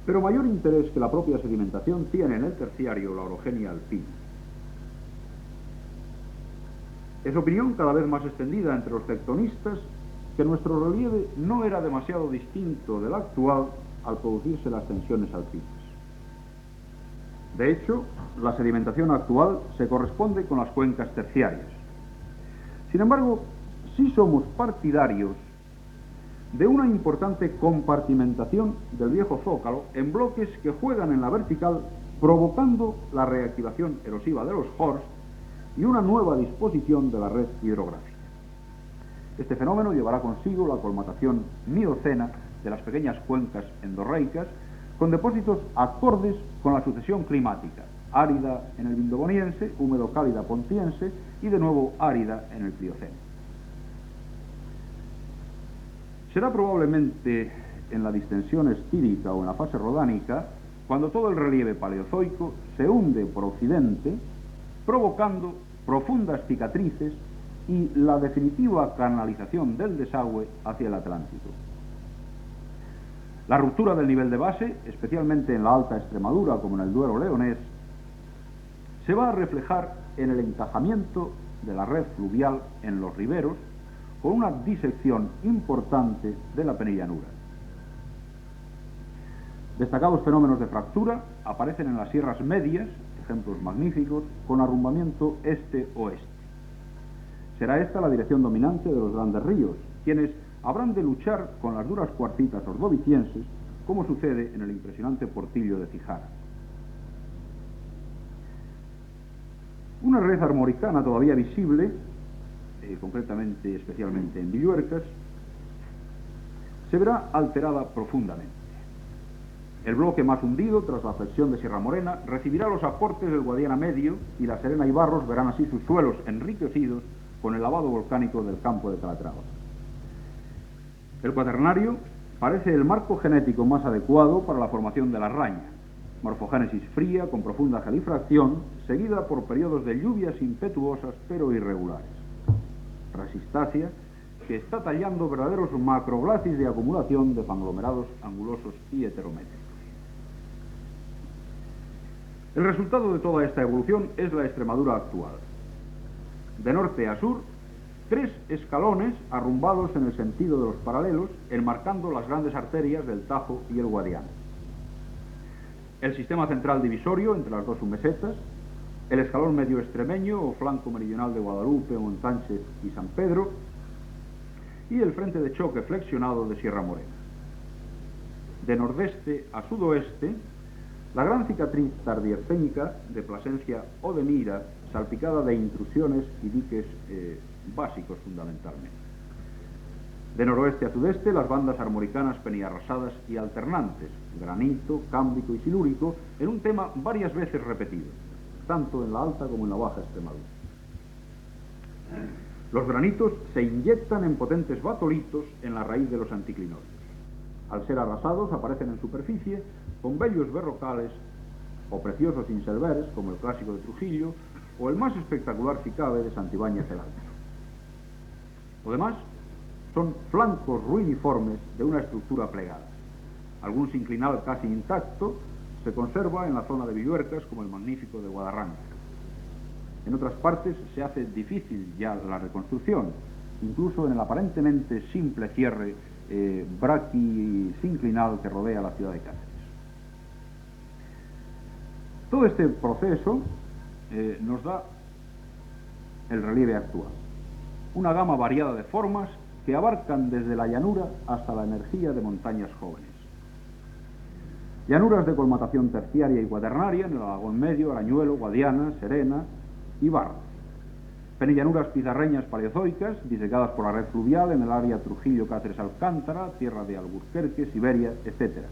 pero mayor interés que la propia sedimentación tiene en el terciario la orogenia alpina. Es opinión cada vez más extendida entre los tectonistas que nuestro relieve no era demasiado distinto del actual al producirse las tensiones alpinas. De hecho, la sedimentación actual se corresponde con las cuencas terciarias. Sin embargo, sí somos partidarios de una importante compartimentación del viejo zócalo en bloques que juegan en la vertical, provocando la reactivación erosiva de los horsts y una nueva disposición de la red hidrográfica. Este fenómeno llevará consigo la colmatación miocena de las pequeñas cuencas endorreicas con depósitos acordes con la sucesión climática, árida en el vindoboniense, húmedo-cálida pontiense y de nuevo árida en el plioceno. Será probablemente en la distensión estírica o en la fase rodánica cuando todo el relieve paleozoico se hunde por occidente, provocando profundas cicatrices y la definitiva canalización del desagüe hacia el Atlántico. La ruptura del nivel de base, especialmente en la Alta Extremadura como en el Duero leonés, se va a reflejar en el encajamiento de la red fluvial en los riberos con una disección importante de la penillanura. Destacados fenómenos de fractura aparecen en las sierras medias, ejemplos magníficos, con arrumbamiento este-oeste. Será esta la dirección dominante de los grandes ríos, quienes habrán de luchar con las duras cuarcitas ordovicienses, como sucede en el impresionante Portillo de Cijara. Una red armoricana todavía visible, concretamente, especialmente en Villuercas, se verá alterada profundamente. El bloque más hundido, tras la flexión de Sierra Morena, recibirá los aportes del Guadiana Medio y la Serena y Barros verán así sus suelos enriquecidos con el lavado volcánico del campo de Calatrava. El Cuaternario parece el marco genético más adecuado para la formación de la raña, morfogénesis fría con profunda gelifracción, seguida por periodos de lluvias impetuosas pero irregulares. Resistacia, que está tallando verdaderos macroglacis de acumulación de conglomerados angulosos y heterométricos. El resultado de toda esta evolución es la Extremadura actual. De norte a sur, 3 escalones arrumbados en el sentido de los paralelos, enmarcando las grandes arterias del Tajo y el Guadiana. El sistema central divisorio entre las dos submesetas, el escalón medio extremeño o flanco meridional de Guadalupe, Montánchez y San Pedro, y el frente de choque flexionado de Sierra Morena. De nordeste a sudoeste, la gran cicatriz tardiercénica de Plasencia o de Mira, salpicada de intrusiones y diques básicos fundamentalmente. De noroeste a sudeste, las bandas armoricanas peniarrasadas y alternantes, granito, cámbrico y silúrico, en un tema varias veces repetido, tanto en la alta como en la baja Extremadura. Los granitos se inyectan en potentes batolitos en la raíz de los anticlinorios. Al ser arrasados, aparecen en superficie con bellos berrocales o preciosos inselveres, como el clásico de Trujillo, o el más espectacular si cabe de Santibáñez el Alto. Lo demás son flancos ruiniformes de una estructura plegada. Algún sinclinal casi intacto se conserva en la zona de Villuercas, como el magnífico de Guadarranca. En otras partes se hace difícil ya la reconstrucción, incluso en el aparentemente simple cierre braquisinclinal que rodea la ciudad de Cáceres. Todo este proceso nos da el relieve actual, una gama variada de formas que abarcan desde la llanura hasta la energía de montañas jóvenes. Llanuras de colmatación terciaria y cuaternaria en el Alagón Medio, Arañuelo, Guadiana, Serena y Barros. Penillanuras pizarreñas paleozoicas, disecadas por la red fluvial en el área Trujillo-Cáceres-Alcántara, tierra de Alburquerque, Siberia, etc.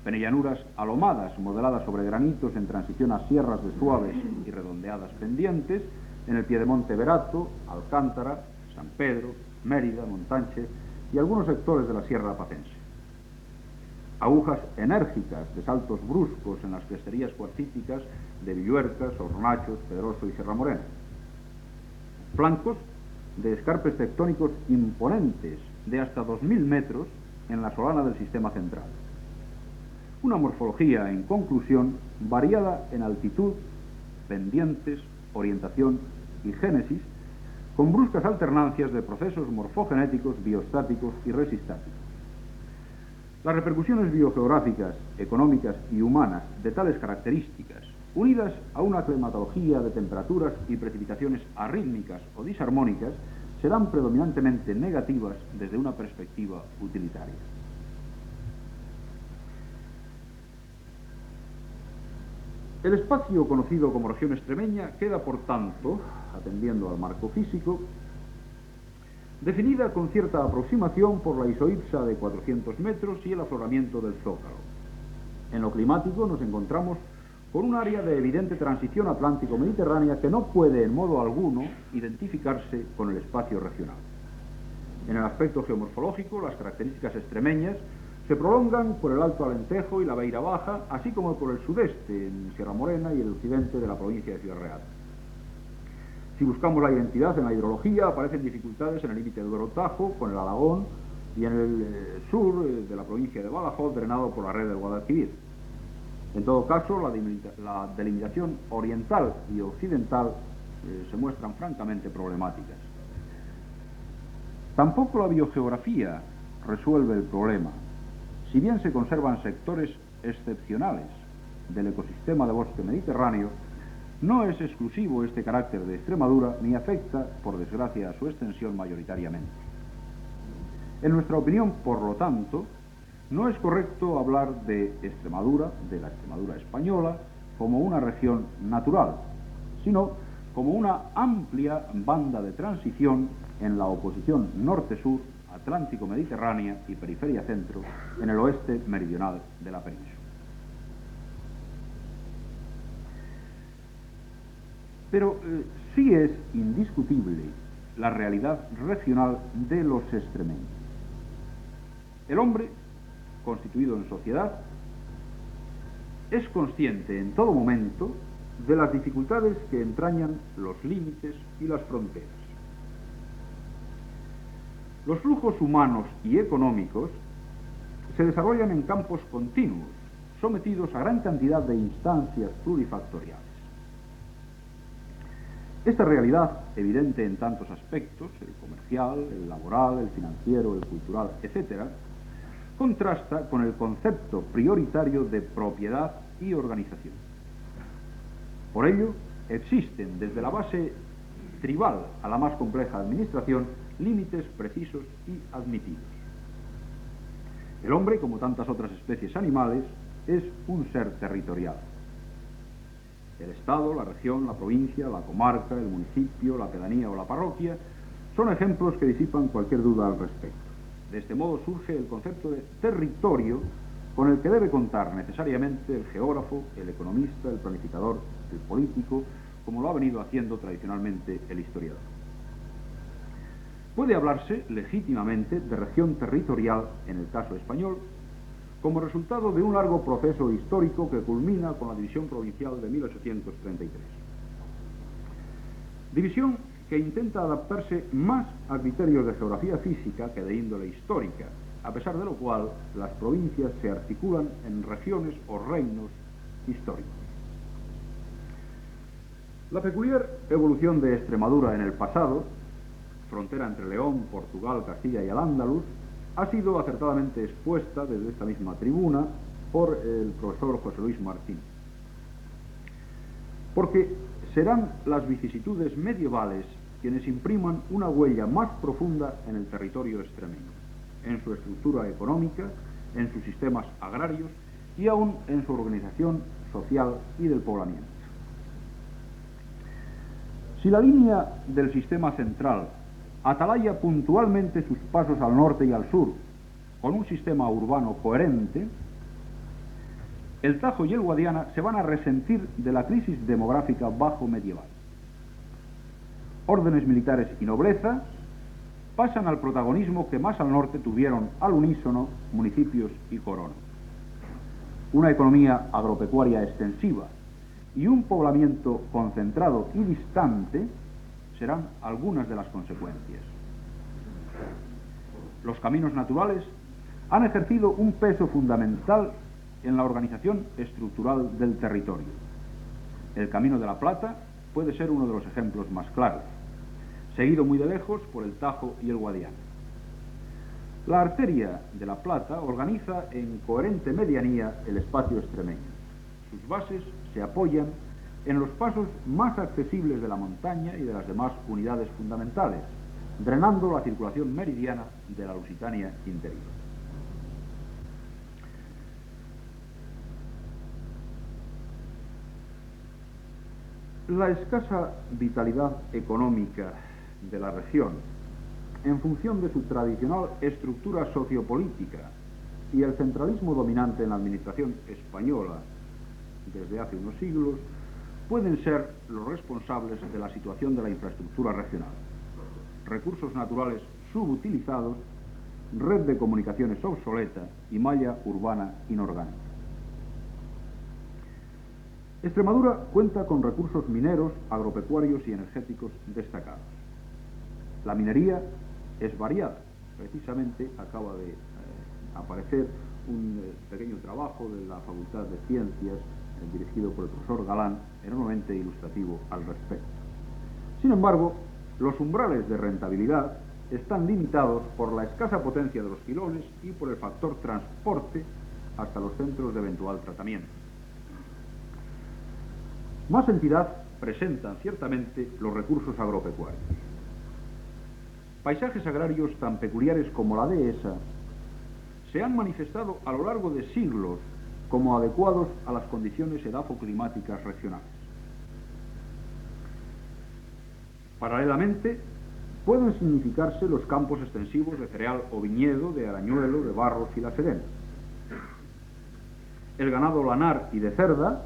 Penillanuras alomadas, modeladas sobre granitos en transición a sierras de suaves y redondeadas pendientes, en el Piedemonte Verato, Alcántara, San Pedro, Mérida, Montánchez y algunos sectores de la Sierra Pacense. Agujas enérgicas de saltos bruscos en las cresterías cuarcíticas de Villuercas, Hornachos, Pedroso y Sierra Morena. Flancos de escarpes tectónicos imponentes de hasta 2000 metros en la solana del sistema central. una morfología, en conclusión, variada en altitud, pendientes, orientación y génesis, con bruscas alternancias de procesos morfogenéticos, biostáticos y resistáticos. Las repercusiones biogeográficas, económicas y humanas de tales características, unidas a una climatología de temperaturas y precipitaciones arrítmicas o disarmónicas, serán predominantemente negativas desde una perspectiva utilitaria. El espacio conocido como región extremeña queda, por tanto, atendiendo al marco físico, definida con cierta aproximación por la isoipsa de 400 metros y el afloramiento del zócalo. En lo climático nos encontramos con un área de evidente transición atlántico-mediterránea que no puede en modo alguno identificarse con el espacio regional. En el aspecto geomorfológico, las características extremeñas se prolongan por el Alto Alentejo y la Beira Baja, así como por el sudeste, en Sierra Morena y el occidente de la provincia de Ciudad Real. Si buscamos la identidad en la hidrología, aparecen dificultades en el límite de Duero-Tajo, con el Alagón, y en el sur de la provincia de Badajoz, drenado por la red del Guadalquivir. En todo caso, la delimitación oriental y occidental se muestran francamente problemáticas. Tampoco la biogeografía resuelve el problema. Si bien se conservan sectores excepcionales del ecosistema de bosque mediterráneo, no es exclusivo este carácter de Extremadura ni afecta, por desgracia, a su extensión mayoritariamente. En nuestra opinión, por lo tanto, no es correcto hablar de Extremadura, de la Extremadura española, como una región natural, sino como una amplia banda de transición en la oposición norte-sur, atlántico-mediterránea y periferia-centro, en el oeste meridional de la península. Pero sí es indiscutible la realidad regional de los extremeños. El hombre, constituido en sociedad, es consciente en todo momento de las dificultades que entrañan los límites y las fronteras. Los flujos humanos y económicos se desarrollan en campos continuos, sometidos a gran cantidad de instancias plurifactoriales. Esta realidad, evidente en tantos aspectos, el comercial, el laboral, el financiero, el cultural, etc., contrasta con el concepto prioritario de propiedad y organización. Por ello, existen desde la base tribal a la más compleja administración límites precisos y admitidos. El hombre, como tantas otras especies animales, es un ser territorial. El Estado, la región, la provincia, la comarca, el municipio, la pedanía o la parroquia son ejemplos que disipan cualquier duda al respecto. De este modo surge el concepto de territorio con el que debe contar necesariamente el geógrafo, el economista, el planificador, el político, como lo ha venido haciendo tradicionalmente el historiador. Puede hablarse legítimamente de región territorial en el caso español, como resultado de un largo proceso histórico que culmina con la división provincial de 1833. División que intenta adaptarse más a criterios de geografía física que de índole histórica, a pesar de lo cual las provincias se articulan en regiones o reinos históricos. La peculiar evolución de Extremadura en el pasado, frontera entre León, Portugal, Castilla y Al-Ándalus, ha sido acertadamente expuesta desde esta misma tribuna por el profesor José Luis Martín. Porque serán las vicisitudes medievales quienes impriman una huella más profunda en el territorio extremeño, en su estructura económica, en sus sistemas agrarios y aún en su organización social y del poblamiento. Si la línea del sistema central atalaya puntualmente sus pasos al norte y al sur con un sistema urbano coherente, el Tajo y el Guadiana se van a resentir de la crisis demográfica bajo medieval. Órdenes militares y nobleza pasan al protagonismo que más al norte tuvieron al unísono municipios y corona. Una economía agropecuaria extensiva y un poblamiento concentrado y distante serán algunas de las consecuencias. Los caminos naturales han ejercido un peso fundamental en la organización estructural del territorio. El Camino de la Plata puede ser uno de los ejemplos más claros, seguido muy de lejos por el Tajo y el Guadiana. La arteria de la Plata organiza en coherente medianía el espacio extremeño. Sus bases se apoyan en los pasos más accesibles de la montaña y de las demás unidades fundamentales, drenando la circulación meridiana de la Lusitania interior. La escasa vitalidad económica de la región, en función de su tradicional estructura sociopolítica y el centralismo dominante en la administración española desde hace unos siglos, pueden ser los responsables de la situación de la infraestructura regional. Recursos naturales subutilizados, red de comunicaciones obsoleta y malla urbana inorgánica. Extremadura cuenta con recursos mineros, agropecuarios y energéticos destacados. La minería es variada. Precisamente acaba de aparecer un pequeño trabajo de la Facultad de Ciencias dirigido por el profesor Galán, enormemente ilustrativo al respecto. Sin embargo, los umbrales de rentabilidad están limitados por la escasa potencia de los filones y por el factor transporte hasta los centros de eventual tratamiento. Más entidad presentan ciertamente los recursos agropecuarios. Paisajes agrarios tan peculiares como la dehesa se han manifestado a lo largo de siglos como adecuados a las condiciones edafoclimáticas regionales. Paralelamente, pueden significarse los campos extensivos de cereal o viñedo, de arañuelo, de barros y la serena. El ganado lanar y de cerda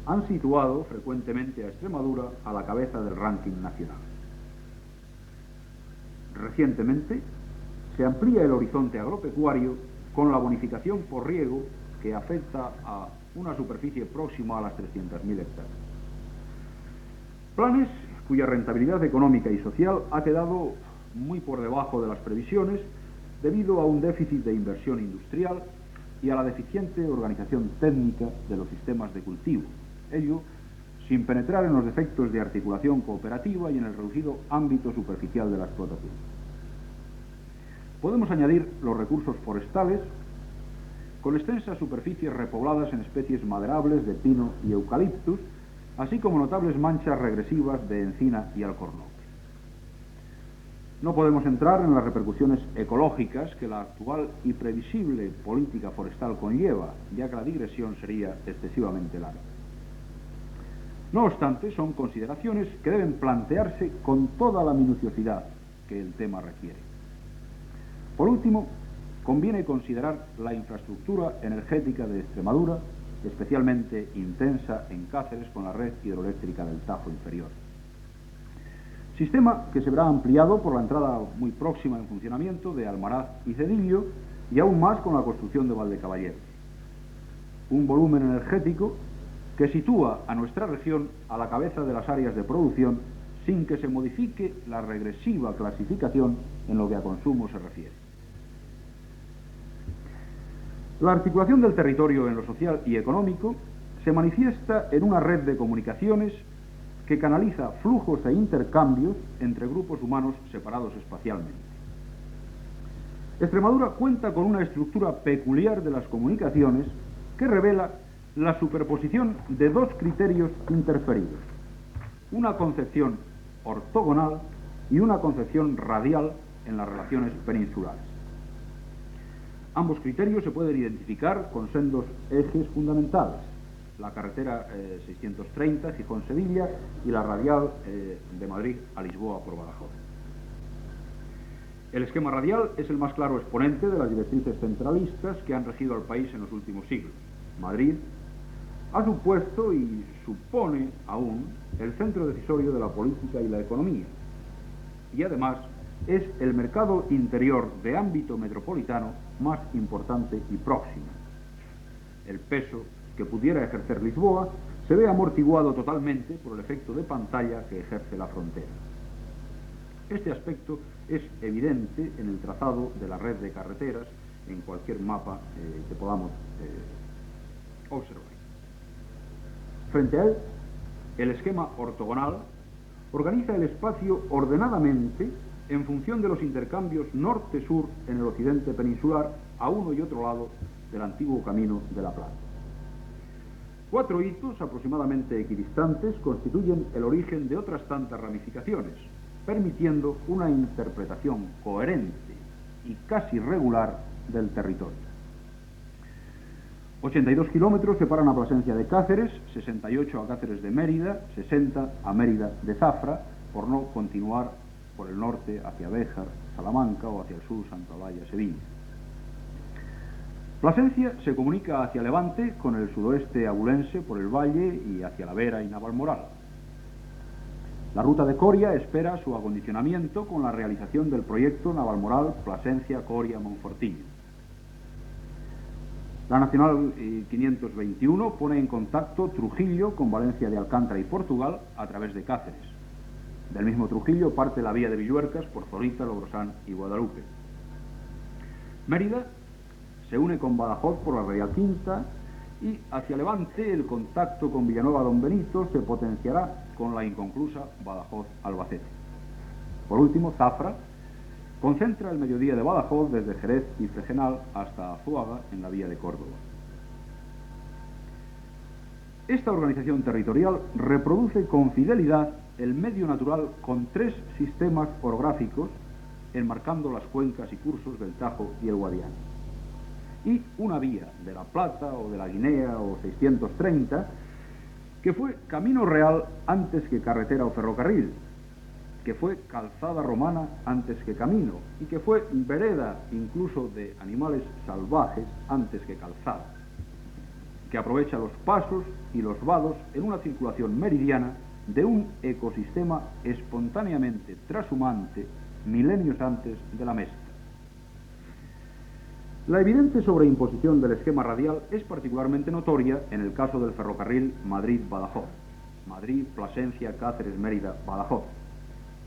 han situado frecuentemente a Extremadura a la cabeza del ranking nacional. Recientemente se amplía el horizonte agropecuario con la bonificación por riego que afecta a una superficie próxima a las 300.000 hectáreas. Planes cuya rentabilidad económica y social ha quedado muy por debajo de las previsiones debido a un déficit de inversión industrial y a la deficiente organización técnica de los sistemas de cultivo, ello sin penetrar en los defectos de articulación cooperativa y en el reducido ámbito superficial de la explotación. Podemos añadir los recursos forestales, con extensas superficies repobladas en especies maderables de pino y eucaliptus, así como notables manchas regresivas de encina y alcornoque. No podemos entrar en las repercusiones ecológicas que la actual y previsible política forestal conlleva, ya que la digresión sería excesivamente larga. No obstante, son consideraciones que deben plantearse con toda la minuciosidad que el tema requiere. Por último, conviene considerar la infraestructura energética de Extremadura, especialmente intensa en Cáceres con la red hidroeléctrica del Tajo inferior. Sistema que se verá ampliado por la entrada muy próxima en funcionamiento de Almaraz y Cedillo y aún más con la construcción de Valdecaballeros. Un volumen energético que sitúa a nuestra región a la cabeza de las áreas de producción sin que se modifique la regresiva clasificación en lo que a consumo se refiere. La articulación del territorio en lo social y económico se manifiesta en una red de comunicaciones que canaliza flujos e intercambios entre grupos humanos separados espacialmente. Extremadura cuenta con una estructura peculiar de las comunicaciones que revela la superposición de dos criterios interferidos, una concepción ortogonal y una concepción radial en las relaciones peninsulares. Ambos criterios se pueden identificar con sendos ejes fundamentales, la carretera 630 Gijón-Sevilla y la radial de Madrid a Lisboa por Badajoz. El esquema radial es el más claro exponente de las directrices centralistas que han regido al país en los últimos siglos. Madrid ha supuesto y supone aún el centro decisorio de la política y la economía, y además es el mercado interior de ámbito metropolitano más importante y próximo. El peso que pudiera ejercer Lisboa se ve amortiguado totalmente por el efecto de pantalla que ejerce la frontera. Este aspecto es evidente en el trazado de la red de carreteras en cualquier mapa que podamos observáis. Frente a él, el esquema ortogonal organiza el espacio ordenadamente en función de los intercambios norte-sur en el occidente peninsular a uno y otro lado del antiguo camino de la Plata. 4 hitos aproximadamente equidistantes constituyen el origen de otras tantas ramificaciones, permitiendo una interpretación coherente y casi regular del territorio. 82 kilómetros separan a Plasencia de Cáceres, 68 a Cáceres de Mérida, 60 a Mérida de Zafra, por no continuar por el norte hacia Béjar, Salamanca o hacia el sur Santa Olalla, Sevilla. Plasencia se comunica hacia Levante con el sudoeste abulense por el valle y hacia la Vera y Navalmoral. La ruta de Coria espera su acondicionamiento con la realización del proyecto Navalmoral Plasencia-Coria-Monfortillo. La Nacional 521 pone en contacto Trujillo con Valencia de Alcántara y Portugal a través de Cáceres. Del mismo Trujillo parte la vía de Villuercas por Zorita, Logrosán y Guadalupe. Mérida se une con Badajoz por la Real Quinta y hacia Levante el contacto con Villanueva Don Benito se potenciará con la inconclusa Badajoz-Albacete. Por último, Zafra concentra el mediodía de Badajoz desde Jerez y Fregenal hasta Azuaga en la vía de Córdoba. Esta organización territorial reproduce con fidelidad el medio natural con 3 sistemas orográficos enmarcando las cuencas y cursos del Tajo y el Guadiana, y una vía de la Plata o de la Guinea o 630 que fue camino real antes que carretera o ferrocarril, que fue calzada romana antes que camino y que fue vereda incluso de animales salvajes antes que calzada, que aprovecha los pasos y los vados en una circulación meridiana de un ecosistema espontáneamente trashumante milenios antes de la Meseta. La evidente sobreimposición del esquema radial es particularmente notoria en el caso del ferrocarril Madrid-Badajoz, Madrid-Plasencia-Cáceres-Mérida-Badajoz,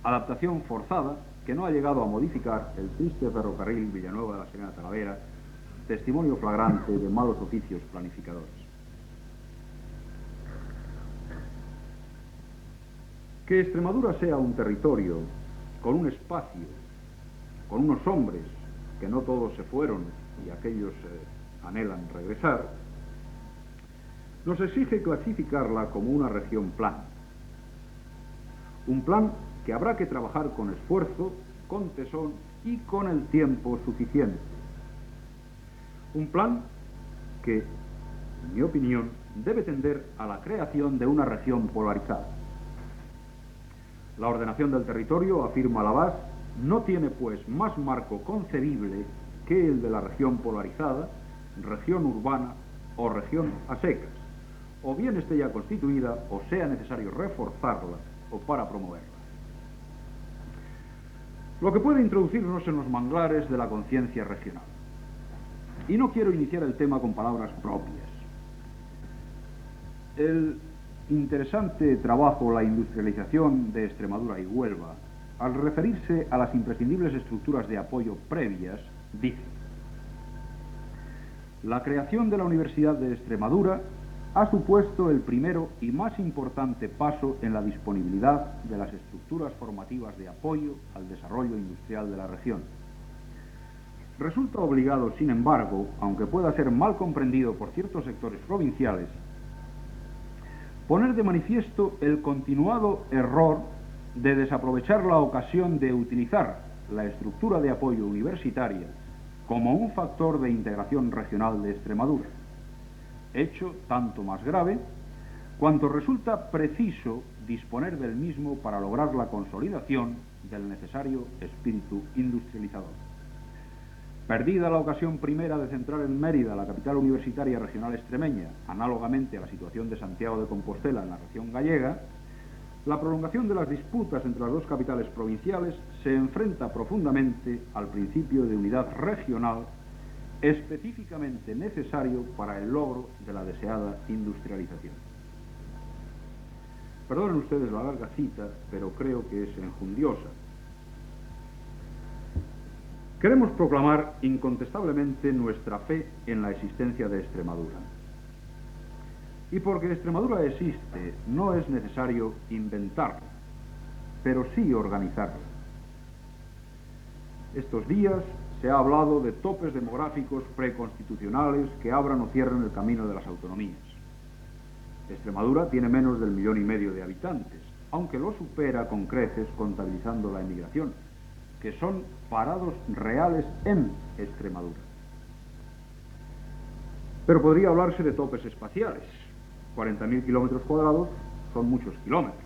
adaptación forzada que no ha llegado a modificar el triste ferrocarril Villanueva de la Serena-Talavera, testimonio flagrante de malos oficios planificadores. Que Extremadura sea un territorio con un espacio, con unos hombres, que no todos se fueron y aquellos anhelan regresar, nos exige clasificarla como una región plan. Un plan que habrá que trabajar con esfuerzo, con tesón y con el tiempo suficiente. Un plan que, en mi opinión, debe tender a la creación de una región polarizada. La ordenación del territorio, afirma Labbás, no tiene pues más marco concebible que el de la región polarizada, región urbana o región a secas, o bien esté ya constituida o sea necesario reforzarla o para promoverla. Lo que puede introducirnos en los manglares de la conciencia regional. Y no quiero iniciar el tema con palabras propias. El interesante trabajo La industrialización de Extremadura y Huelva, al referirse a las imprescindibles estructuras de apoyo previas, dice: la creación de la Universidad de Extremadura ha supuesto el primero y más importante paso en la disponibilidad de las estructuras formativas de apoyo al desarrollo industrial de la región. Resulta obligado, sin embargo, aunque pueda ser mal comprendido por ciertos sectores provinciales, poner de manifiesto el continuado error de desaprovechar la ocasión de utilizar la estructura de apoyo universitaria como un factor de integración regional de Extremadura, hecho tanto más grave cuanto resulta preciso disponer del mismo para lograr la consolidación del necesario espíritu industrializador. Perdida la ocasión primera de centrar en Mérida la capital universitaria regional extremeña, análogamente a la situación de Santiago de Compostela en la región gallega, la prolongación de las disputas entre las dos capitales provinciales se enfrenta profundamente al principio de unidad regional específicamente necesario para el logro de la deseada industrialización. Perdonen ustedes la larga cita, pero creo que es enjundiosa. Queremos proclamar incontestablemente nuestra fe en la existencia de Extremadura. Y porque Extremadura existe, no es necesario inventarla, pero sí organizarla. Estos días se ha hablado de topes demográficos preconstitucionales que abran o cierren el camino de las autonomías. Extremadura tiene menos del 1,5 millones de habitantes, aunque lo supera con creces contabilizando la emigración, que son parados reales en Extremadura. Pero podría hablarse de topes espaciales. 40.000 kilómetros cuadrados son muchos kilómetros.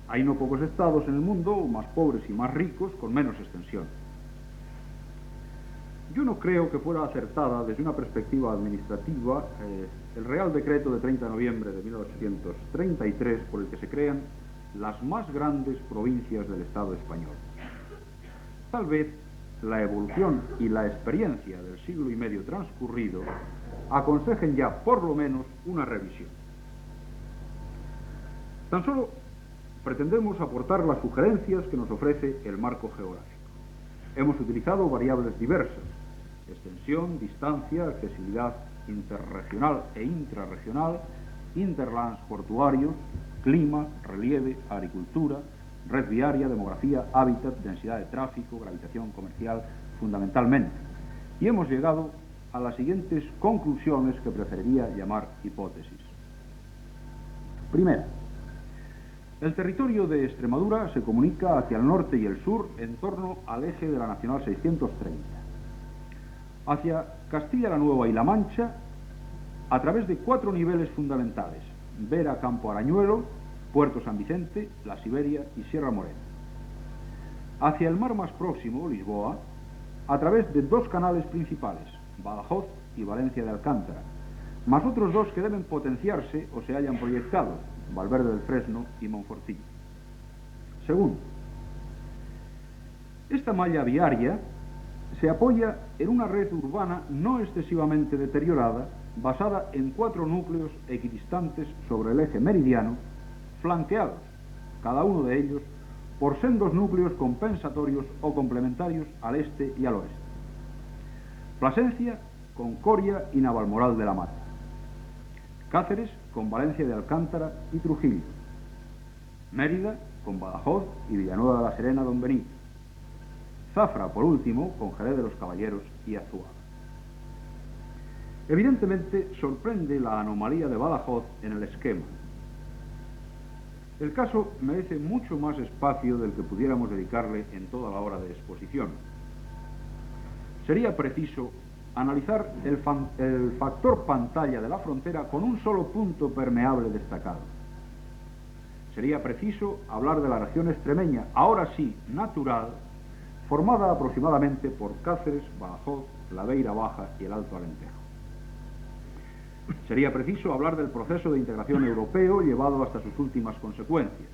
Hay no pocos estados en el mundo, más pobres y más ricos, con menos extensión. Yo no creo que fuera acertada desde una perspectiva administrativa el Real Decreto de 30 de noviembre de 1833 por el que se crean las más grandes provincias del Estado español. Tal vez la evolución y la experiencia del siglo y medio transcurrido aconsejen ya por lo menos una revisión. Tan solo pretendemos aportar las sugerencias que nos ofrece el marco geográfico. Hemos utilizado variables diversas: extensión, distancia, accesibilidad interregional e intrarregional, interlands portuarios, clima, relieve, agricultura, red viaria, demografía, hábitat, densidad de tráfico, gravitación comercial, fundamentalmente. Y hemos llegado a las siguientes conclusiones que preferiría llamar hipótesis. Primera, el territorio de Extremadura se comunica hacia el norte y el sur en torno al eje de la Nacional 630. Hacia Castilla la Nueva y La Mancha a través de 4 niveles fundamentales: Vera, Campo Arañuelo, Puerto San Vicente, La Siberia y Sierra Morena. Hacia el mar más próximo, Lisboa, a través de 2 canales principales, Badajoz y Valencia de Alcántara, más otros 2 que deben potenciarse o se hayan proyectado, Valverde del Fresno y Monfortillo. Segundo, esta malla viaria se apoya en una red urbana no excesivamente deteriorada, basada en 4 núcleos equidistantes sobre el eje meridiano, flanqueados, cada uno de ellos, por sendos núcleos compensatorios o complementarios al este y al oeste. Plasencia con Coria y Navalmoral de la Mata. Cáceres con Valencia de Alcántara y Trujillo. Mérida con Badajoz y Villanueva de la Serena, Don Benito. Zafra, por último, con Jerez de los Caballeros y Azúa. Evidentemente, sorprende la anomalía de Badajoz en el esquema. El caso merece mucho más espacio del que pudiéramos dedicarle en toda la hora de exposición. Sería preciso analizar el factor pantalla de la frontera con un solo punto permeable destacado. Sería preciso hablar de la región extremeña, ahora sí natural, formada aproximadamente por Cáceres, Badajoz, la Beira Baja y el Alto Alentejo. Sería preciso hablar del proceso de integración europeo llevado hasta sus últimas consecuencias.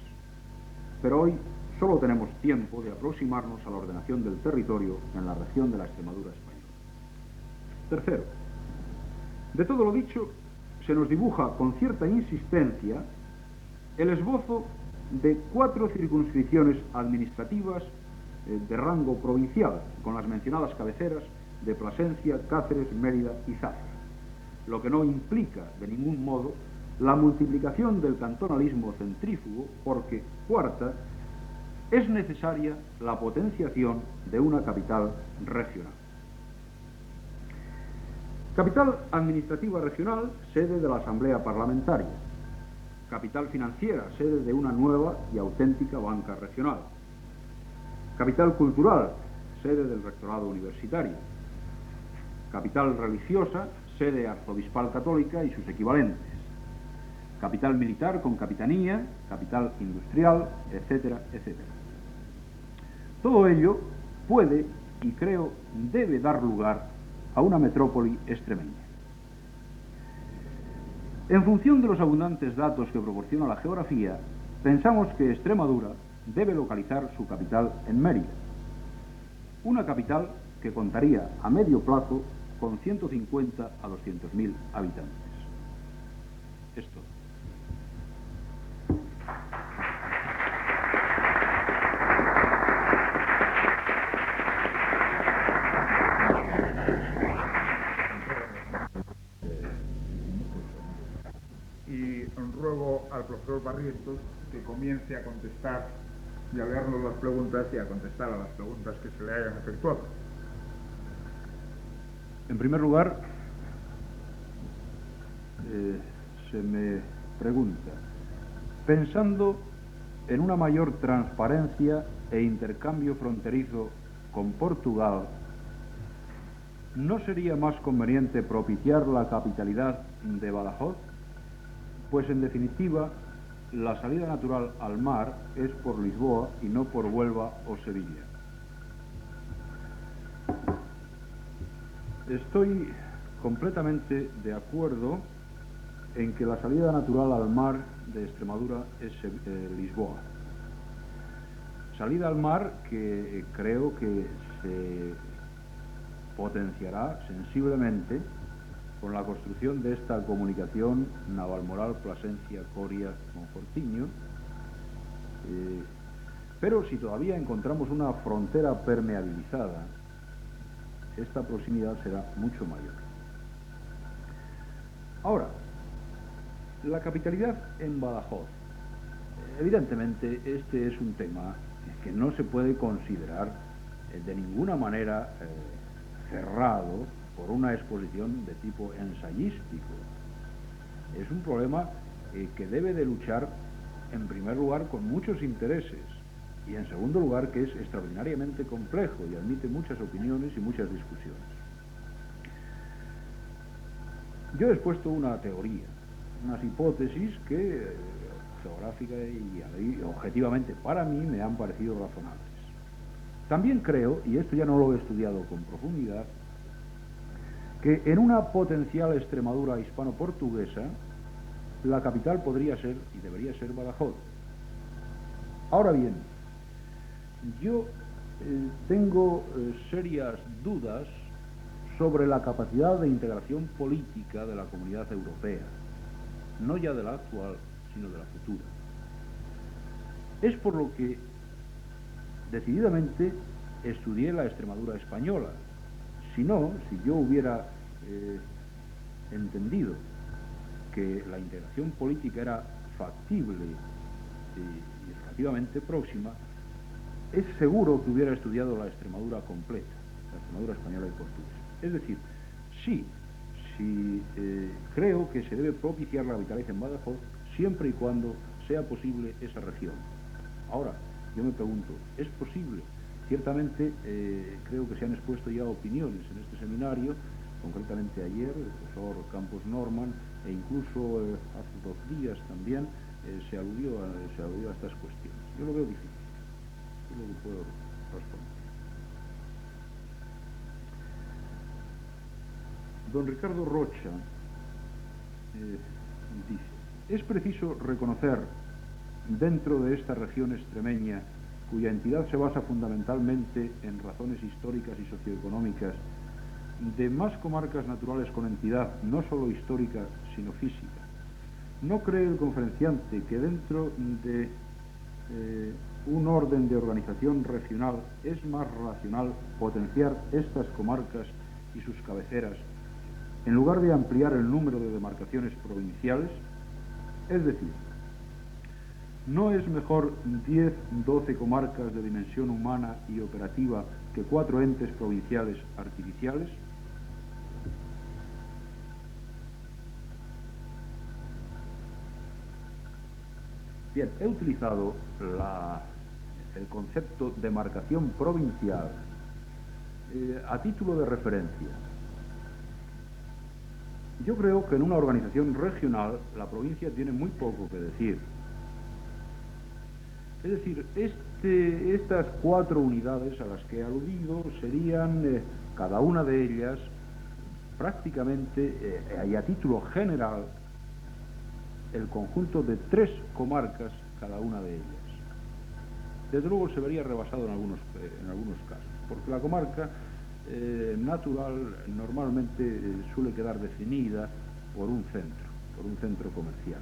Pero hoy solo tenemos tiempo de aproximarnos a la ordenación del territorio en la región de la Extremadura española. Tercero, de todo lo dicho, se nos dibuja con cierta insistencia el esbozo de 4 circunscripciones administrativas de rango provincial, con las mencionadas cabeceras de Plasencia, Cáceres, Mérida y Zafra, lo que no implica de ningún modo la multiplicación del cantonalismo centrífugo, porque, cuarta, es necesaria la potenciación de una capital regional. Capital administrativa regional, sede de la Asamblea Parlamentaria. Capital financiera, sede de una nueva y auténtica banca regional. Capital cultural, sede del Rectorado Universitario. Capital religiosa, sede arzobispal católica y sus equivalentes. Capital militar con capitanía, capital industrial, etcétera, etcétera. Todo ello puede y creo debe dar lugar a una metrópoli extremeña. En función de los abundantes datos que proporciona la geografía, pensamos que Extremadura debe localizar su capital en Mérida, una capital que contaría a medio plazo con 150 a 200.000 habitantes. Esto. al profesor Barrientos que comience a contestar y a leernos las preguntas y a contestar a las preguntas que se le hayan efectuado. En primer lugar, se me pregunta, pensando en una mayor transparencia e intercambio fronterizo con Portugal, ¿no sería más conveniente propiciar la capitalidad de Badajoz? Pues en definitiva, la salida natural al mar es por Lisboa y no por Huelva o Sevilla. Estoy completamente de acuerdo en que la salida natural al mar de Extremadura es Lisboa. Salida al mar que creo que se potenciará sensiblemente con la construcción de esta comunicación Navalmoral, Plasencia, Coria, Monfortiño. Pero si todavía encontramos una frontera permeabilizada, esta proximidad será mucho mayor. Ahora, la capitalidad en Badajoz. Evidentemente, este es un tema que no se puede considerar de ninguna manera cerrado por una exposición de tipo ensayístico. Es un problema que debe de luchar, en primer lugar, con muchos intereses, y en segundo lugar, que es extraordinariamente complejo y admite muchas opiniones y muchas discusiones. Yo he expuesto una teoría, unas hipótesis que geográfica y objetivamente para mí me han parecido razonables. También creo, y esto ya no lo he estudiado con profundidad, que en una potencial Extremadura hispano-portuguesa la capital podría ser y debería ser Badajoz. Ahora bien, yo tengo serias dudas sobre la capacidad de integración política de la Comunidad Europea, no ya de la actual, sino de la futura. Es por lo que decididamente estudié la Extremadura española. Si no, si yo hubiera entendido que la integración política era factible y relativamente próxima, es seguro que hubiera estudiado la Extremadura completa, la Extremadura española y portuguesa. Es decir, sí, creo que se debe propiciar la capitalidad en Badajoz siempre y cuando sea posible esa región. Ahora, yo me pregunto, ¿es posible? Ciertamente creo que se han expuesto ya opiniones en este seminario, concretamente ayer el profesor Campos Norman, e incluso hace 2 días también se aludió a estas cuestiones. Yo lo veo difícil, yo lo puedo responder. Don Ricardo Rocha dice, es preciso reconocer dentro de esta región extremeña, cuya entidad se basa fundamentalmente en razones históricas y socioeconómicas, de más comarcas naturales con entidad no solo histórica, sino física. ¿No cree el conferenciante que dentro de un orden de organización regional es más racional potenciar estas comarcas y sus cabeceras en lugar de ampliar el número de demarcaciones provinciales? Es decir, ¿no es mejor 10, 12 comarcas de dimensión humana y operativa que 4 entes provinciales artificiales? Bien, he utilizado el concepto de demarcación provincial a título de referencia. Yo creo que en una organización regional la provincia tiene muy poco que decir. Es decir, estas 4 unidades a las que he aludido serían, cada una de ellas, prácticamente, y a título general, el conjunto de 3 comarcas cada una de ellas. Desde luego se vería rebasado en algunos casos, porque la comarca natural normalmente suele quedar definida por un centro comercial.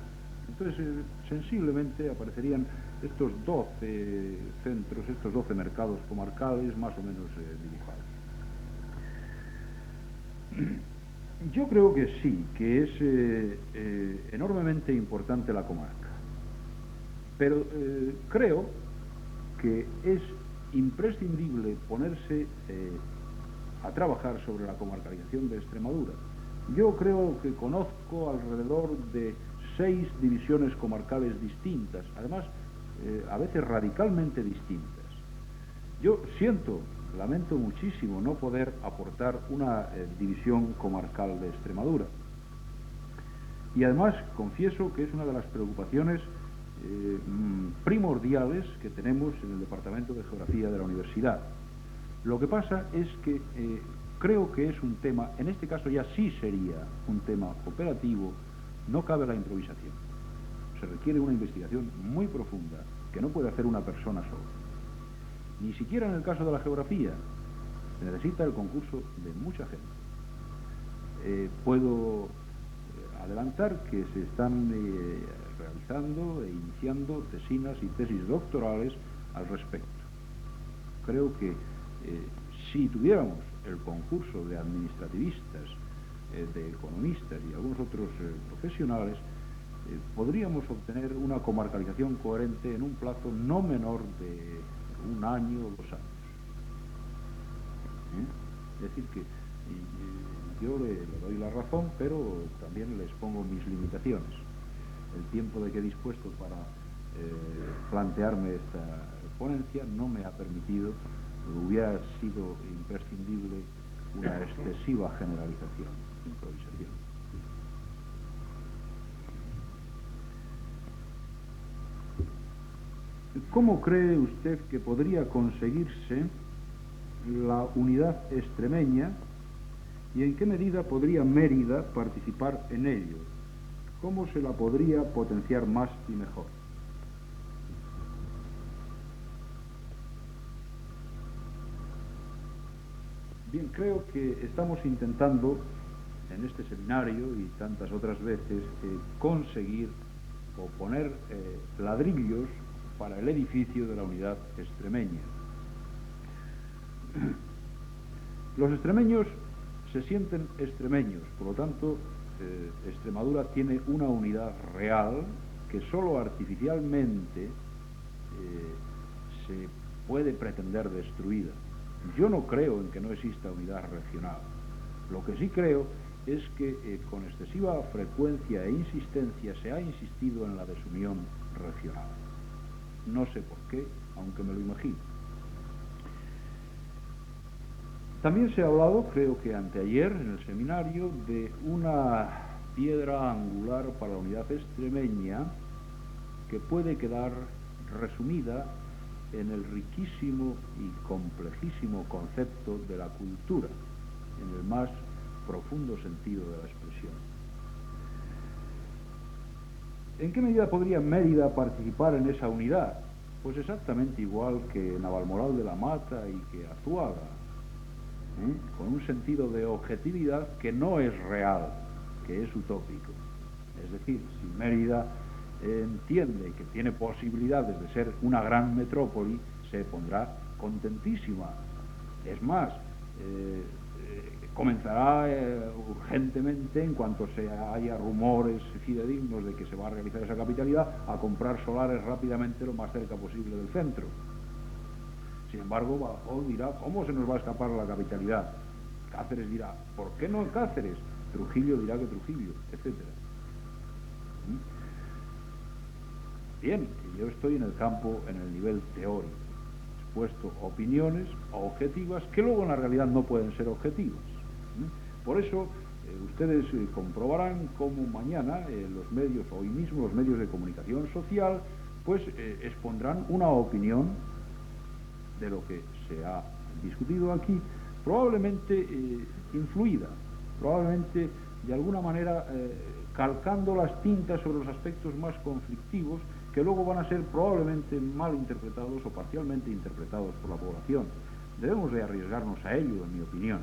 Entonces, sensiblemente aparecerían estos 12 centros, estos 12 mercados comarcales más o menos dibujados. Yo creo que sí, que es enormemente importante la comarca. Pero creo que es imprescindible ponerse a trabajar sobre la comarcalización de Extremadura. Yo creo que conozco alrededor de 6 divisiones comarcales distintas, además a veces radicalmente distintas. Yo lamento muchísimo no poder aportar una división comarcal de Extremadura. Y además confieso que es una de las preocupaciones primordiales que tenemos en el Departamento de Geografía de la Universidad. Lo que pasa es que creo que es un tema, en este caso ya sí sería un tema operativo, no cabe la improvisación. Se requiere una investigación muy profunda que no puede hacer una persona sola. Ni siquiera en el caso de la geografía se necesita el concurso de mucha gente. Puedo adelantar que se están realizando e iniciando tesinas y tesis doctorales al respecto. Creo que si tuviéramos el concurso de administrativistas, de economistas y algunos otros profesionales, podríamos obtener una comarcalización coherente en un plazo no menor de 1 año o 2 años. Es decir que yo le doy la razón, pero también les pongo mis limitaciones. El tiempo de que he dispuesto para plantearme esta ponencia no me ha permitido, hubiera sido imprescindible una excesiva generalización, improvisación. ¿Cómo cree usted que podría conseguirse la unidad extremeña y en qué medida podría Mérida participar en ello? ¿Cómo se la podría potenciar más y mejor? Bien, creo que estamos intentando en este seminario y tantas otras veces conseguir o poner ladrillos para el edificio de la unidad extremeña. Los extremeños se sienten extremeños, por lo tanto, Extremadura tiene una unidad real que solo artificialmente se puede pretender destruida. Yo no creo en que no exista unidad regional. Lo que sí creo es que con excesiva frecuencia e insistencia se ha insistido en la desunión regional. No sé por qué, aunque me lo imagino. También se ha hablado, creo que anteayer en el seminario, de una piedra angular para la unidad extremeña que puede quedar resumida en el riquísimo y complejísimo concepto de la cultura, en el más profundo sentido de la expresión. ¿En qué medida podría Mérida participar en esa unidad? Pues exactamente igual que Navalmoral de la Mata y que Azuaga, con un sentido de objetividad que no es real, que es utópico. Es decir, si Mérida entiende que tiene posibilidades de ser una gran metrópoli, se pondrá contentísima. Es más, comenzará urgentemente, en cuanto haya rumores fidedignos de que se va a realizar esa capitalidad, a comprar solares rápidamente lo más cerca posible del centro. Sin embargo, Badajoz dirá, ¿cómo se nos va a escapar la capitalidad? Cáceres dirá, ¿por qué no Cáceres? Trujillo dirá que Trujillo, etc. Bien, yo estoy en el campo, en el nivel teórico, expuesto opiniones objetivas que luego en la realidad no pueden ser objetivas. Por eso, ustedes comprobarán cómo mañana los medios, hoy mismo los medios de comunicación social, pues expondrán una opinión de lo que se ha discutido aquí, probablemente influida, probablemente de alguna manera calcando las tintas sobre los aspectos más conflictivos que luego van a ser probablemente mal interpretados o parcialmente interpretados por la población. Debemos de arriesgarnos a ello, en mi opinión,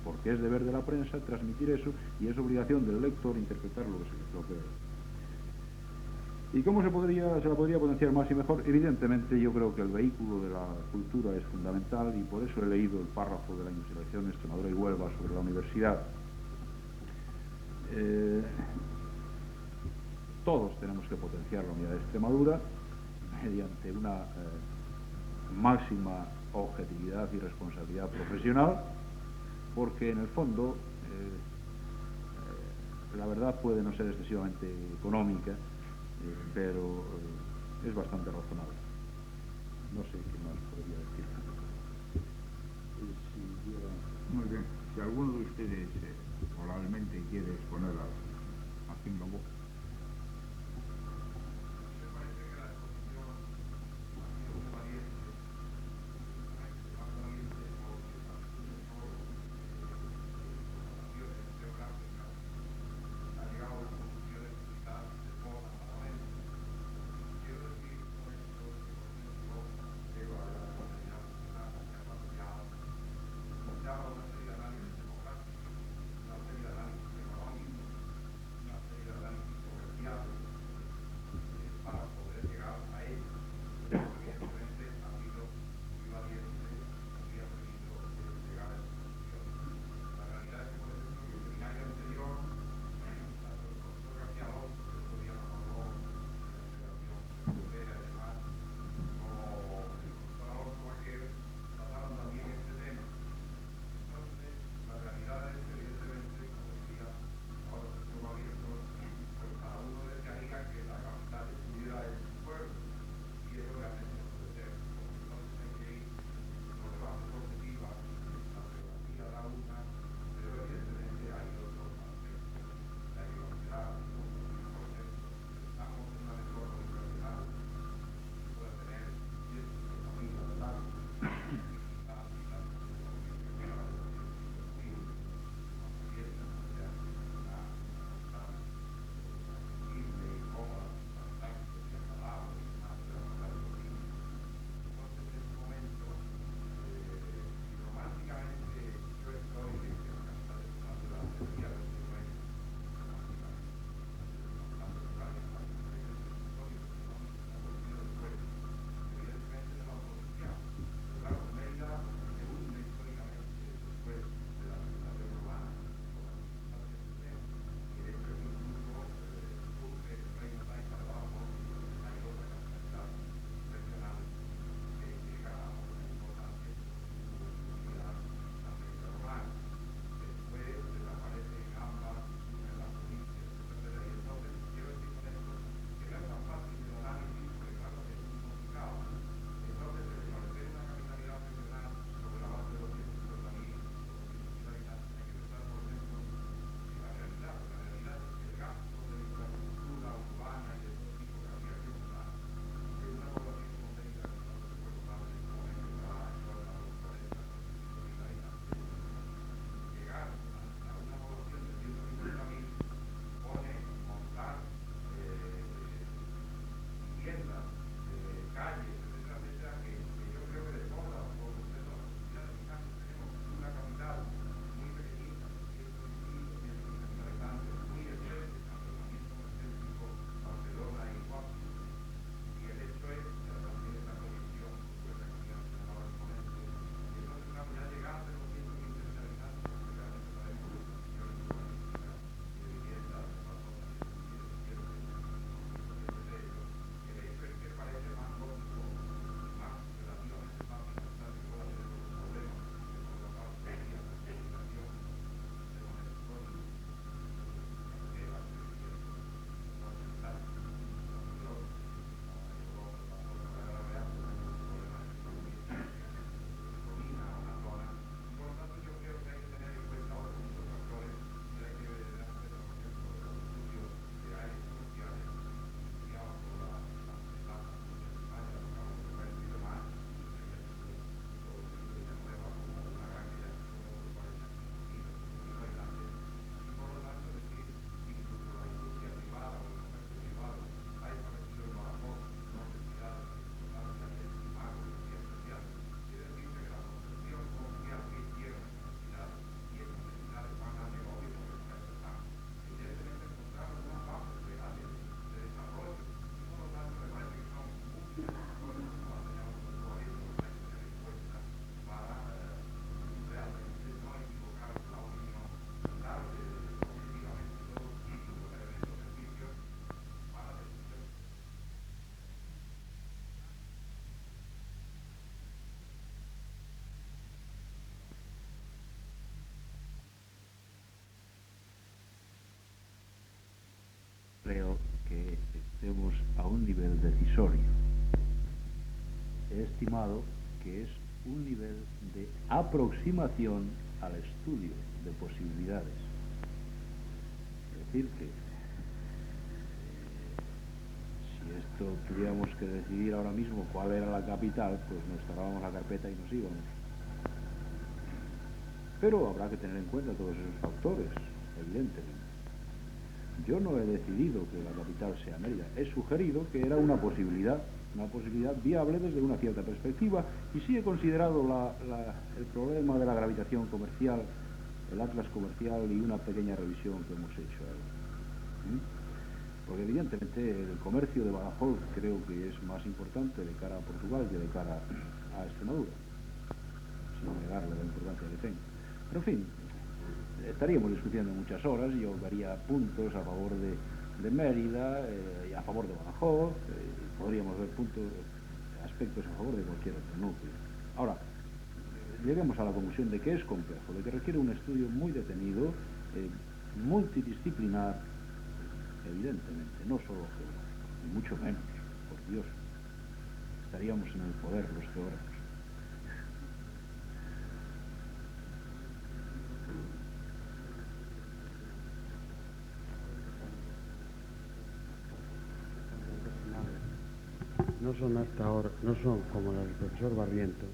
porque es deber de la prensa transmitir eso y es obligación del lector interpretar lo que ve. ¿Y cómo se la podría potenciar más y mejor? Evidentemente, yo creo que el vehículo de la cultura es fundamental y por eso he leído el párrafo de la investigación Extremadura y Huelva sobre la universidad. Todos tenemos que potenciar la unidad de Extremadura mediante una máxima objetividad y responsabilidad profesional, porque en el fondo la verdad puede no ser excesivamente económica, pero es bastante razonable. No sé qué más podría decir. Muy bien. Si alguno de ustedes probablemente quiere exponer a Singapur. creo que estemos a un nivel decisorio. He estimado que es un nivel de aproximación al estudio de posibilidades. Es decir, que si esto tuviéramos que decidir ahora mismo cuál era la capital, pues nos cerrábamos la carpeta y nos íbamos. Pero habrá que tener en cuenta todos esos factores, evidentemente. Yo no he decidido que la capital sea Mérida, he sugerido que era una posibilidad viable desde una cierta perspectiva, y sí he considerado el problema de la gravitación comercial, el atlas comercial y una pequeña revisión que hemos hecho ahí. Porque evidentemente el comercio de Badajoz creo que es más importante de cara a Portugal que de cara a Extremadura, sin negarle la importancia que tenga. Pero en fin, estaríamos discutiendo muchas horas. Yo vería puntos a favor de Mérida y a favor de Badajoz, podríamos ver aspectos a favor de cualquier otro núcleo. Ahora, lleguemos a la conclusión de que es complejo, de que requiere un estudio muy detenido, multidisciplinar, evidentemente, no solo geográfico, ni mucho menos, por Dios. Estaríamos en el poder los geógrafos. No son hasta ahora, no son como las del profesor Barriento,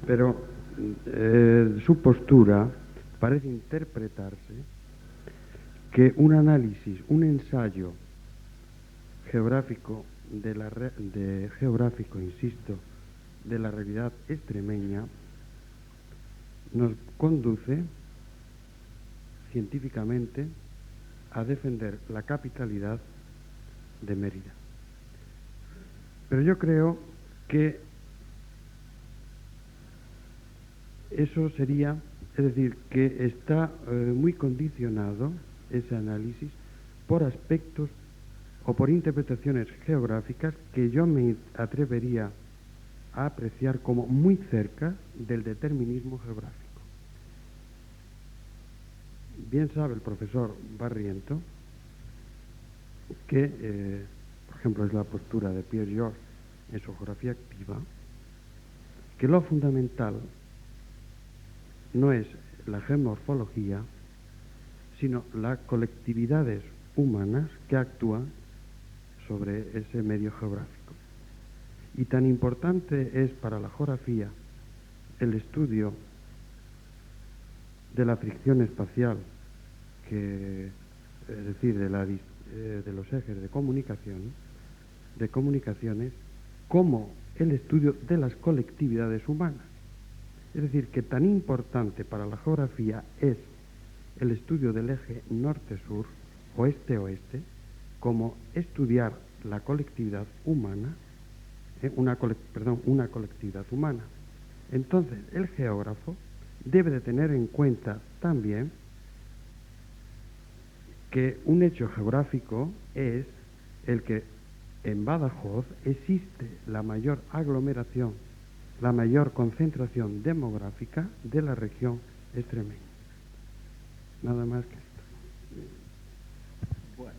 pero su postura parece interpretarse que un análisis, un ensayo geográfico insisto, de la realidad extremeña nos conduce científicamente a defender la capitalidad de Mérida. Pero yo creo que eso sería, es decir, que está muy condicionado ese análisis por aspectos o por interpretaciones geográficas que yo me atrevería a apreciar como muy cerca del determinismo geográfico. Bien sabe el profesor Barriento que, por ejemplo, es la postura de Pierre George en su geografía activa, que lo fundamental no es la geomorfología, sino las colectividades humanas que actúan sobre ese medio geográfico. Y tan importante es para la geografía el estudio de la fricción espacial, es decir, de los ejes de comunicaciones, como el estudio de las colectividades humanas. Es decir, que tan importante para la geografía es el estudio del eje norte-sur, oeste-oeste, como estudiar la colectividad humana, una colectividad humana. Entonces, el geógrafo debe de tener en cuenta también que un hecho geográfico es el que en Badajoz existe la mayor aglomeración, la mayor concentración demográfica de la región extremeña. Nada más que esto. Bueno,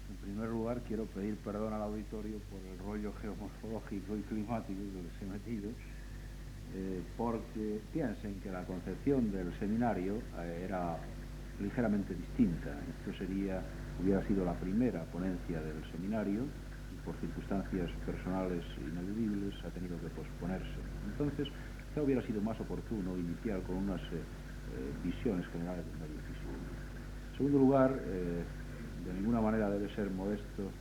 en primer lugar quiero pedir perdón al auditorio por el rollo geomorfológico y climático que les he metido, porque piensen que la concepción del seminario era ligeramente distinta. Esto hubiera sido la primera ponencia del seminario y por circunstancias personales ineludibles ha tenido que posponerse. Entonces, quizá hubiera sido más oportuno iniciar con unas visiones generales del medio físico. En segundo lugar, de ninguna manera debe ser modesto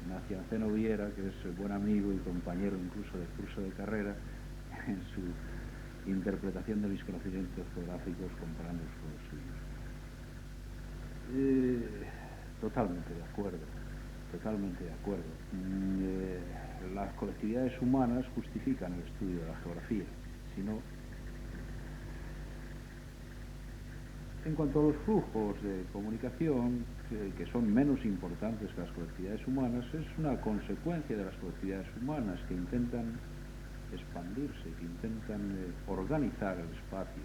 Nacianceno Viera, que es buen amigo y compañero incluso del curso de carrera, en su interpretación de mis conocimientos geográficos comparándolos con los suyos. Totalmente de acuerdo. Las colectividades humanas justifican el estudio de la geografía, si no. En cuanto a los flujos de comunicación, que son menos importantes que las colectividades humanas, es una consecuencia de las colectividades humanas que intentan expandirse, que intentan organizar el espacio.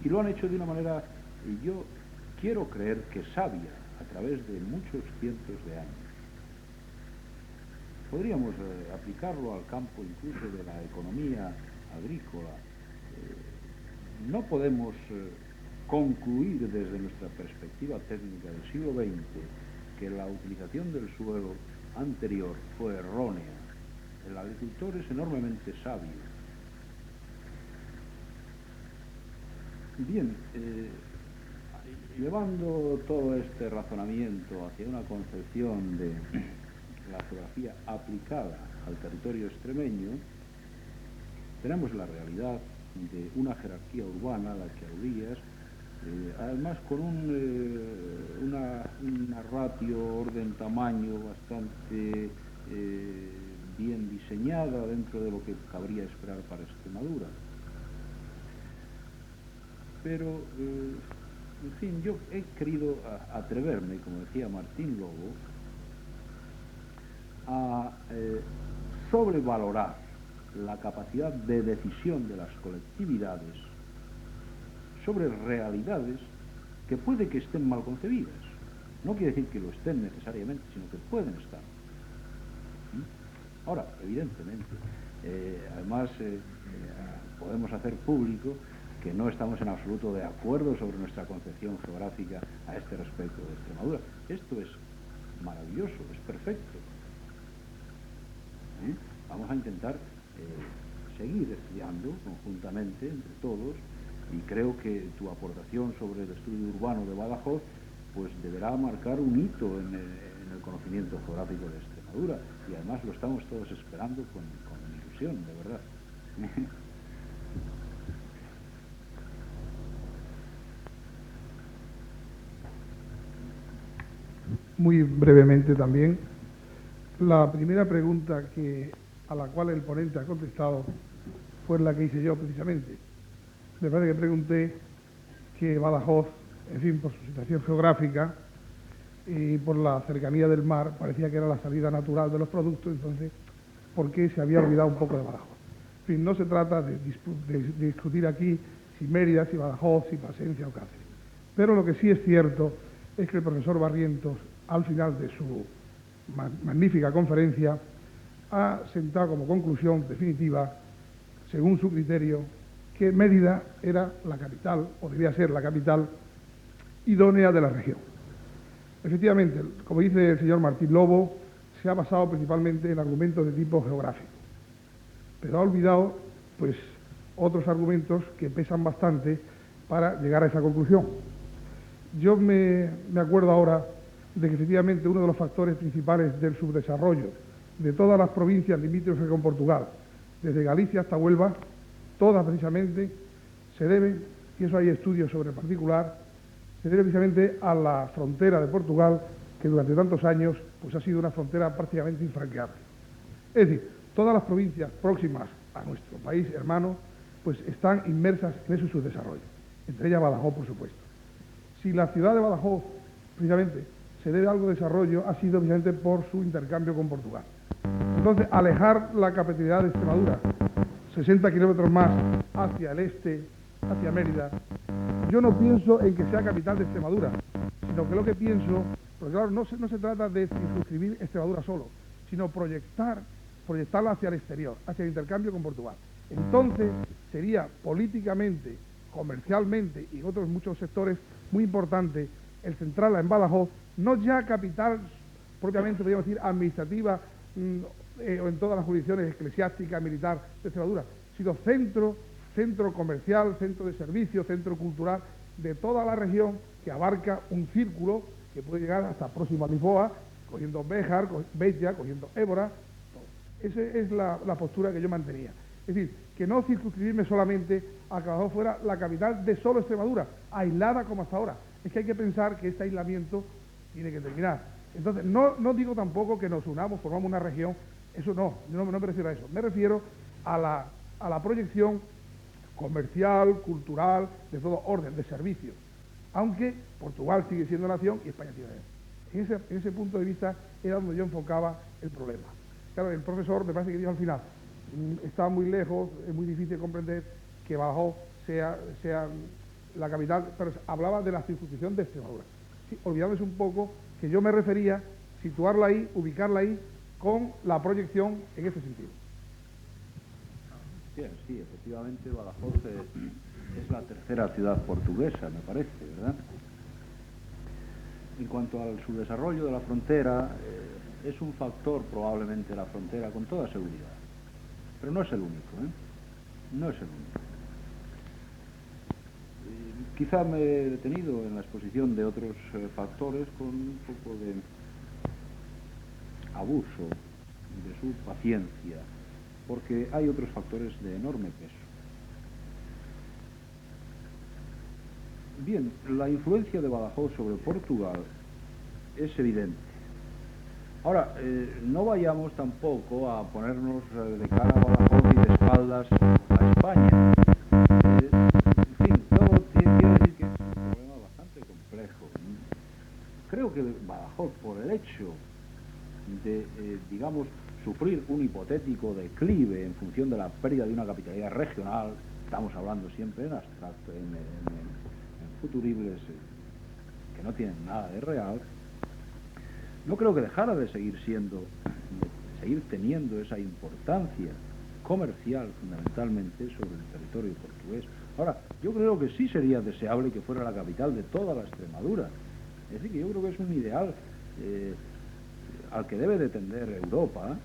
Y lo han hecho de una manera, yo quiero creer que sabia a través de muchos cientos de años. Podríamos aplicarlo al campo incluso de la economía agrícola. No podemos concluir desde nuestra perspectiva técnica del siglo XX que la utilización del suelo anterior fue errónea. El agricultor es enormemente sabio. Bien, llevando todo este razonamiento hacia una concepción de la geografía aplicada al territorio extremeño, tenemos la realidad de una jerarquía urbana a la que aludías, además con una ratio orden-tamaño bastante bien diseñada dentro de lo que cabría esperar para Extremadura. Pero, en fin, yo he querido atreverme, como decía Martín Lobo, a sobrevalorar la capacidad de decisión de las colectividades sobre realidades que puede que estén mal concebidas. No quiere decir que lo estén necesariamente, sino que pueden estar. Ahora, evidentemente, además podemos hacer público que no estamos en absoluto de acuerdo sobre nuestra concepción geográfica a este respecto de Extremadura. Esto es maravilloso, es perfecto. Vamos a intentar seguir estudiando conjuntamente entre todos, y creo que tu aportación sobre el estudio urbano de Badajoz pues deberá marcar un hito en el conocimiento geográfico de Extremadura, y además lo estamos todos esperando con ilusión, de verdad. Muy brevemente también, la primera pregunta a la cual el ponente ha contestado fue la que hice yo precisamente. Me parece que pregunté que Badajoz, en fin, por su situación geográfica y por la cercanía del mar, parecía que era la salida natural de los productos, entonces, ¿por qué se había olvidado un poco de Badajoz? En fin, no se trata de discutir aquí si Mérida, si Badajoz, si Plasencia o Cáceres. Pero lo que sí es cierto es que el profesor Barrientos, al final de su magnífica conferencia, ha sentado como conclusión definitiva, según su criterio, que Mérida era la capital, o debía ser la capital idónea de la región. Efectivamente, como dice el señor Martín Lobo, se ha basado principalmente en argumentos de tipo geográfico, pero ha olvidado pues otros argumentos que pesan bastante para llegar a esa conclusión. Yo me acuerdo ahora de que efectivamente uno de los factores principales del subdesarrollo de todas las provincias limítrofes con Portugal, desde Galicia hasta Huelva, todas precisamente se debe, y eso hay estudios sobre el particular, se debe precisamente a la frontera de Portugal, que durante tantos años pues ha sido una frontera prácticamente infranqueable. Es decir, todas las provincias próximas a nuestro país hermano pues están inmersas en ese subdesarrollo, entre ellas Badajoz, por supuesto. Si la ciudad de Badajoz precisamente se debe a algo de desarrollo, ha sido precisamente por su intercambio con Portugal. Entonces, alejar la capitalidad de Extremadura 60 kilómetros más hacia el este, hacia Mérida, yo no pienso en que sea capital de Extremadura, sino que lo que pienso, porque claro, no se trata de circunscribir Extremadura solo, sino proyectarla hacia el exterior, hacia el intercambio con Portugal. Entonces, sería políticamente, comercialmente y en otros muchos sectores muy importante el centrarla en Badajoz, no ya capital propiamente, podríamos decir, administrativa o en todas las jurisdicciones eclesiásticas, militar de Extremadura, sino centro comercial, centro de servicios, centro cultural de toda la región, que abarca un círculo que puede llegar hasta próximo a Lisboa, cogiendo Béjar, Béjar, cogiendo Évora. Esa es la postura que yo mantenía. Es decir, que no circunscribirme solamente a que Badajoz fuera la capital de solo Extremadura, aislada como hasta ahora. Es que hay que pensar que este aislamiento tiene que terminar. Entonces, no digo tampoco que nos unamos, formamos una región, eso no me refiero a eso. Me refiero a la proyección comercial, cultural, de todo orden, de servicios. Aunque Portugal sigue siendo nación y España sigue nación. En ese punto de vista era donde yo enfocaba el problema. Claro, el profesor me parece que dijo al final, está muy lejos, es muy difícil comprender que Badajoz sea la capital, pero hablaba de la circunscripción de Extremadura. Sí, olvidándose un poco que yo me refería situarla ahí, ubicarla ahí, con la proyección en ese sentido. Bien, sí, efectivamente Badajoz es la tercera ciudad portuguesa, me parece, ¿verdad? En cuanto al subdesarrollo de la frontera, es un factor probablemente la frontera, con toda seguridad. Pero no es el único, ¿eh? No es el único. Quizá me he detenido en la exposición de otros factores con un poco de abuso de su paciencia, porque hay otros factores de enorme peso. Bien, la influencia de Badajoz sobre Portugal es evidente. Ahora, no vayamos tampoco a ponernos de cara a Badajoz y de espaldas a España. En fin, todo quiere decir que es un problema bastante complejo. Creo que Badajoz, por el hecho de, digamos, sufrir un hipotético declive en función de la pérdida de una capitalidad regional, estamos hablando siempre en abstracto, en futuribles que no tienen nada de real, no creo que dejara de seguir teniendo esa importancia comercial fundamentalmente sobre el territorio portugués. Ahora, yo creo que sí sería deseable que fuera la capital de toda la Extremadura. Es decir, que yo creo que es un ideal al que debe de tender Europa,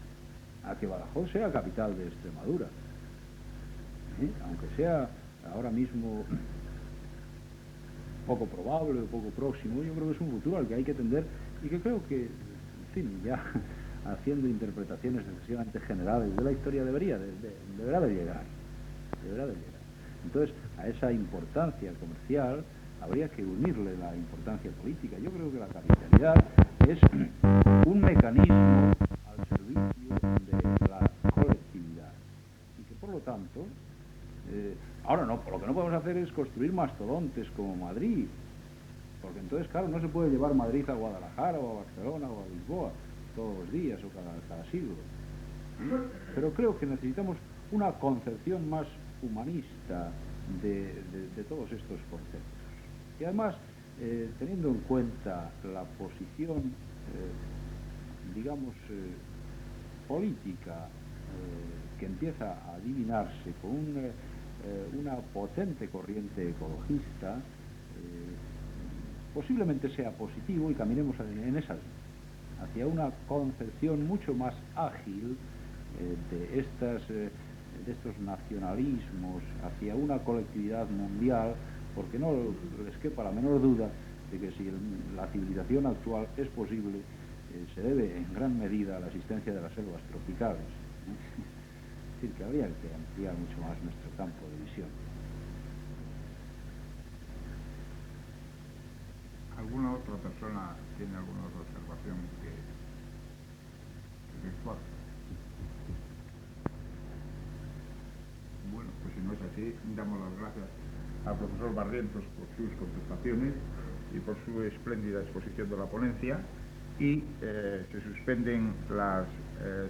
a que Badajoz sea capital de Extremadura. Aunque sea ahora mismo poco probable o poco próximo, yo creo que es un futuro al que hay que tender y que creo que, en fin, ya haciendo interpretaciones excesivamente generales de la historia deberá de llegar. Entonces, a esa importancia comercial habría que unirle la importancia política. Yo creo que la capitalidad es un mecanismo al servicio de la colectividad y que, por lo tanto, ahora no, lo que no podemos hacer es construir mastodontes como Madrid, porque entonces, claro, no se puede llevar Madrid a Guadalajara o a Barcelona o a Lisboa todos los días o cada siglo. Pero creo que necesitamos una concepción más humanista de todos estos conceptos. Y además, teniendo en cuenta la posición, digamos, política que empieza a adivinarse con una potente corriente ecologista, posiblemente sea positivo y caminemos en esa línea, hacia una concepción mucho más ágil de estos nacionalismos, hacia una colectividad mundial, porque no les quepa la menor duda de que si la civilización actual es posible, se debe en gran medida a la existencia de las selvas tropicales. Es decir, que habría que ampliar mucho más nuestro campo de visión. ¿Alguna otra persona tiene alguna otra observación que efectuar? Bueno, pues si no es así, damos las gracias al profesor Barrientos por sus contestaciones y por su espléndida exposición de la ponencia, y se suspenden las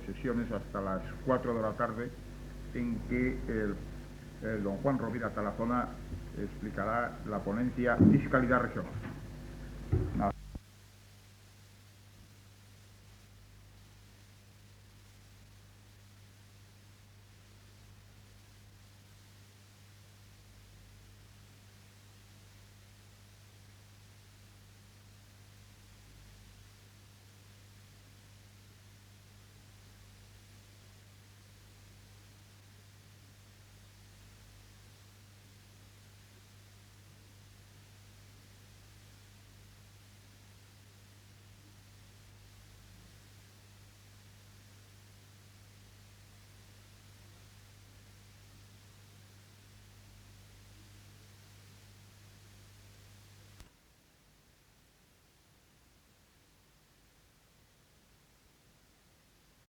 sesiones hasta las 4 de la tarde, en que el don Juan Rovira Tarazona explicará la ponencia Fiscalidad Regional.